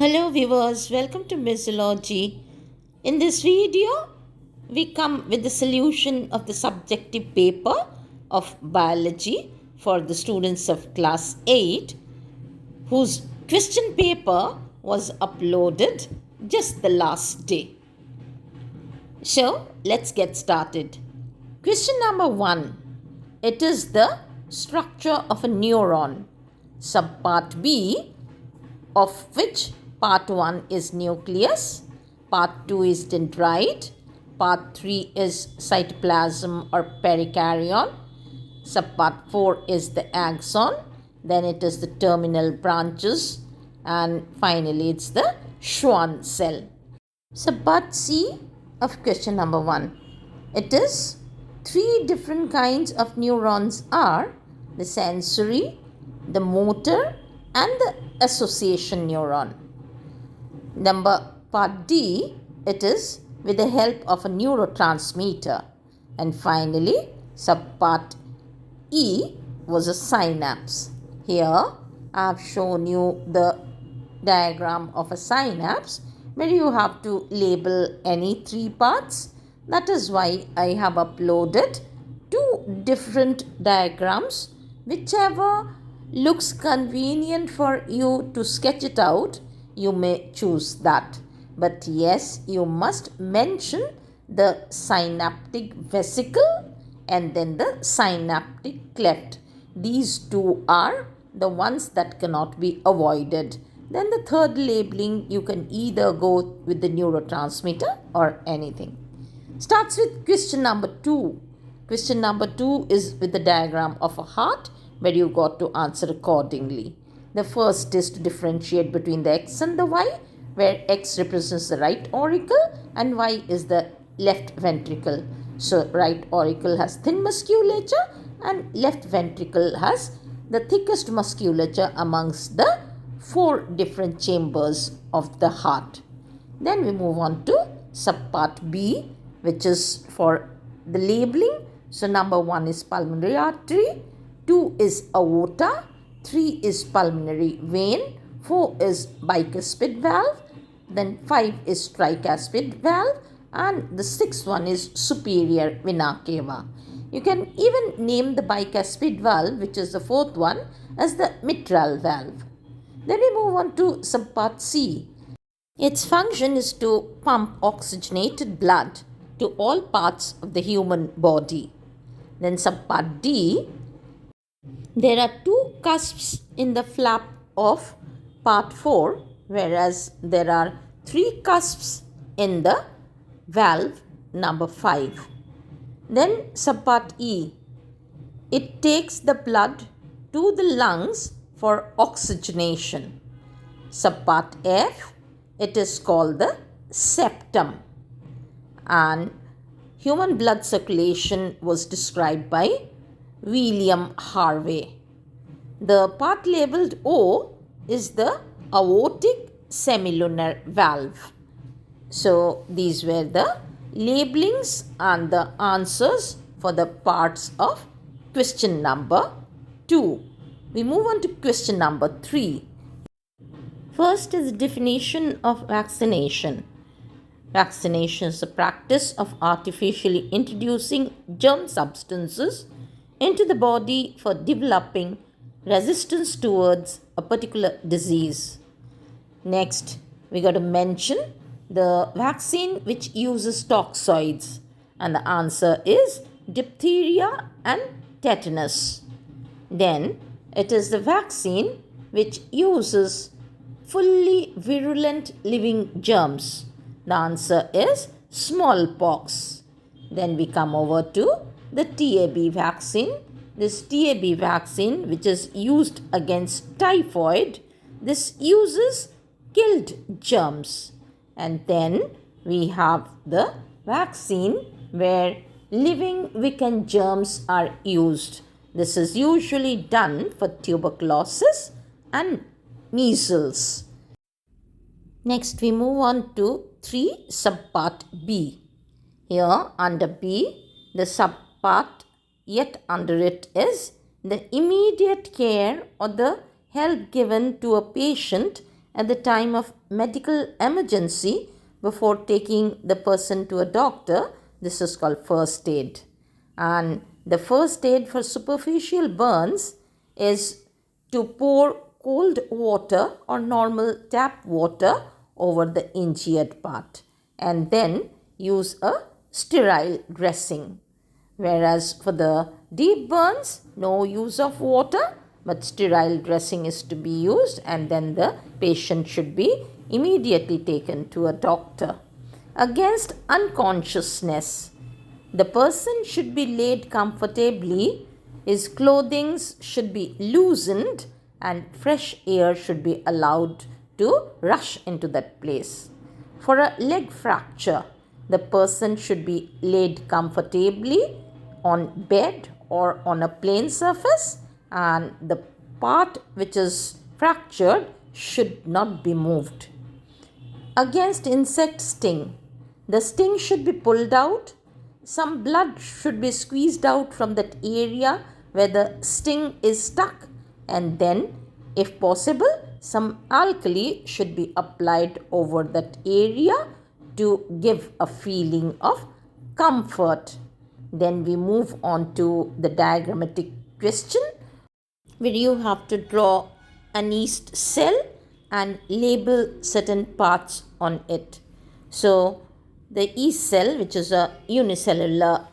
Hello viewers, welcome to Mythology. In this video, we come with the solution of the subjective paper of biology for the students of class 8 whose question paper was uploaded just the last day. So, let's get started. Question number 1. It is the structure of a neuron. Subpart B, of which part 1 is nucleus, part 2 is dendrite, part 3 is cytoplasm or perikaryon, subpart 4 is the axon, then it is the terminal branches, and finally it's the Schwann cell. Subpart C of question number 1. It is 3 different kinds of neurons are the sensory, the motor, and the association neuron. Part D, it is with the help of a neurotransmitter. And finally, subpart E was a synapse. Here, I have shown you the diagram of a synapse where you have to label any 3 parts. That is why I have uploaded 2 different diagrams. Whichever looks convenient for you to sketch it out, you may choose that. But yes, you must mention the synaptic vesicle and then the synaptic cleft. These 2 are the ones that cannot be avoided. Then the third labeling, you can either go with the neurotransmitter or anything. Starts with question number 2. Question number 2 is with the diagram of a heart, where you got to answer accordingly. The first is to differentiate between the X and the Y, where X represents the right auricle and Y is the left ventricle. So, right auricle has thin musculature and left ventricle has the thickest musculature amongst the 4 different chambers of the heart. Then we move on to subpart B, which is for the labeling. So, number 1 is pulmonary artery, 2 is aorta, 3 is pulmonary vein, 4 is bicuspid valve, then 5 is tricuspid valve, and the 6th one is superior vena cava. You can even name the bicuspid valve, which is the 4th one, as the mitral valve. Then we move on to subpart C. Its function is to pump oxygenated blood to all parts of the human body. Then subpart D, there are 2 cusps in the flap of part 4, whereas there are 3 cusps in the valve number 5. Then subpart E, it takes the blood to the lungs for oxygenation. Subpart F, it is called the septum. And human blood circulation was described by William Harvey. The part labeled O is the aortic semilunar valve. So, these were the labelings and the answers for the parts of question number 2. We move on to question number 3. First is the definition of vaccination. Vaccination is the practice of artificially introducing germ substances into the body for developing resistance towards a particular disease. Next, we got to mention the vaccine which uses toxoids, and the answer is diphtheria and tetanus. Then, it is the vaccine which uses fully virulent living germs. The answer is smallpox. Then we come over to the TAB vaccine. This TAB vaccine, which is used against typhoid, this uses killed germs. And then we have the vaccine where living weakened germs are used. This is usually done for tuberculosis and measles. Next, we move on to 3 subpart B. Here under B, the subpart yet under it is the immediate care or the help given to a patient at the time of medical emergency before taking the person to a doctor. This is called first aid. And the first aid for superficial burns is to pour cold water or normal tap water over the injured part and then use a sterile dressing. Whereas for the deep burns, no use of water, but sterile dressing is to be used, and then the patient should be immediately taken to a doctor. Against unconsciousness, the person should be laid comfortably, his clothing should be loosened, and fresh air should be allowed to rush into that place. For a leg fracture, the person should be laid comfortably on bed or on a plain surface, and the part which is fractured should not be moved. Against insect sting, the sting should be pulled out. Some blood should be squeezed out from that area where the sting is stuck, and then, if possible, some alkali should be applied over that area to give a feeling of comfort. Then we move on to the diagrammatic question, where you have to draw an yeast cell and label certain parts on it. So the yeast cell, which is a unicellular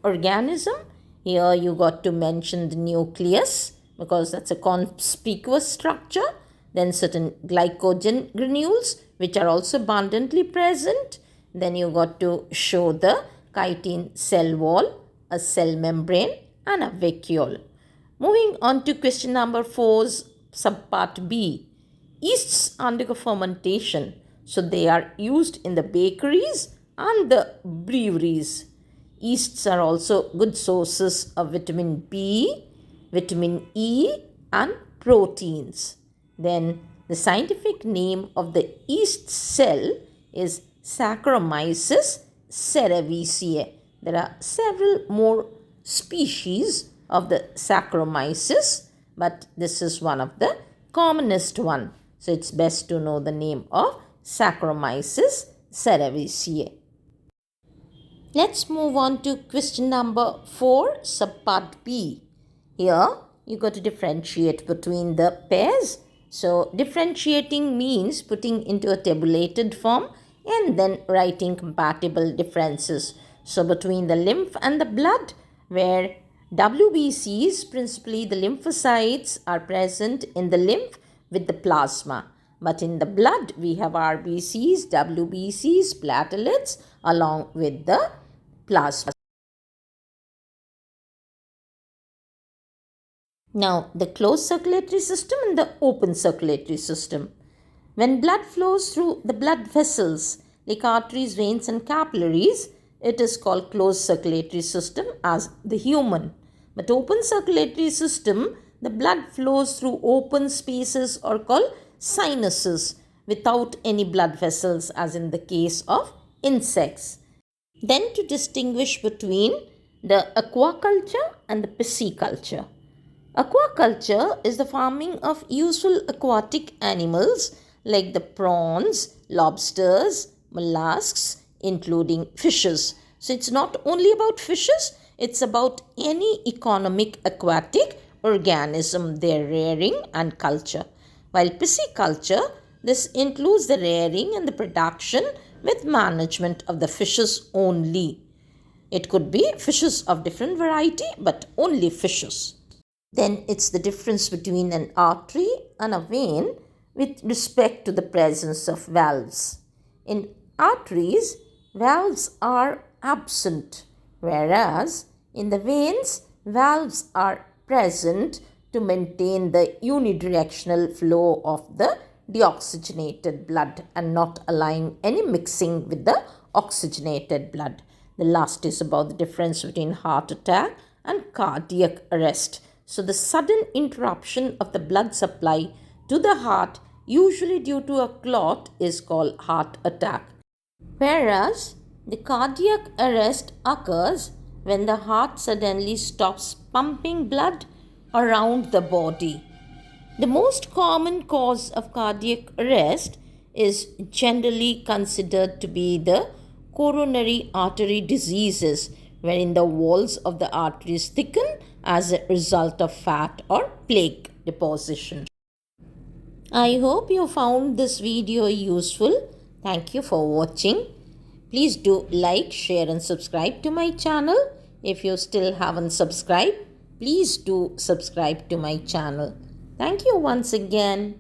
organism, here you got to mention the nucleus because that's a conspicuous structure. Then certain glycogen granules which are also abundantly present. Then you got to show the chitin cell wall, a cell membrane, and a vacuole. Moving on to question number 4's subpart B. Yeasts undergo fermentation, so they are used in the bakeries and the breweries. Yeasts are also good sources of vitamin B, vitamin E, and proteins. Then the scientific name of the yeast cell is Saccharomyces cerevisiae. There are several more species of the Saccharomyces, but this is one of the commonest one. So it's best to know the name of Saccharomyces cerevisiae. Let's move on to question number 4, subpart B. Here you got to differentiate between the pairs. So differentiating means putting into a tabulated form and then writing compatible differences. So between the lymph and the blood, where WBCs, principally the lymphocytes, are present in the lymph with the plasma. But in the blood, we have RBCs, WBCs, platelets along with the plasma. Now, the closed circulatory system and the open circulatory system. When blood flows through the blood vessels like arteries, veins, and capillaries, it is called closed circulatory system as the human. But open circulatory system, the blood flows through open spaces or called sinuses without any blood vessels, as in the case of insects. Then to distinguish between the aquaculture and the pisciculture. Aquaculture is the farming of useful aquatic animals like the prawns, lobsters, mollusks, including fishes. So it's not only about fishes, it's about any economic aquatic organism, their rearing and culture. While pisciculture, this includes the rearing and the production with management of the fishes only. It could be fishes of different variety, but only fishes. Then it's the difference between an artery and a vein with respect to the presence of valves. In arteries, valves are absent, whereas in the veins, valves are present to maintain the unidirectional flow of the deoxygenated blood and not allowing any mixing with the oxygenated blood. The last is about the difference between heart attack and cardiac arrest. So the sudden interruption of the blood supply to the heart, usually due to a clot, is called heart attack. Whereas the cardiac arrest occurs when the heart suddenly stops pumping blood around the body. The most common cause of cardiac arrest is generally considered to be the coronary artery diseases, wherein the walls of the arteries thicken as a result of fat or plaque deposition. I hope you found this video useful. Thank you for watching. Please do like, share and subscribe to my channel. If you still haven't subscribed, please do subscribe to my channel. Thank you once again.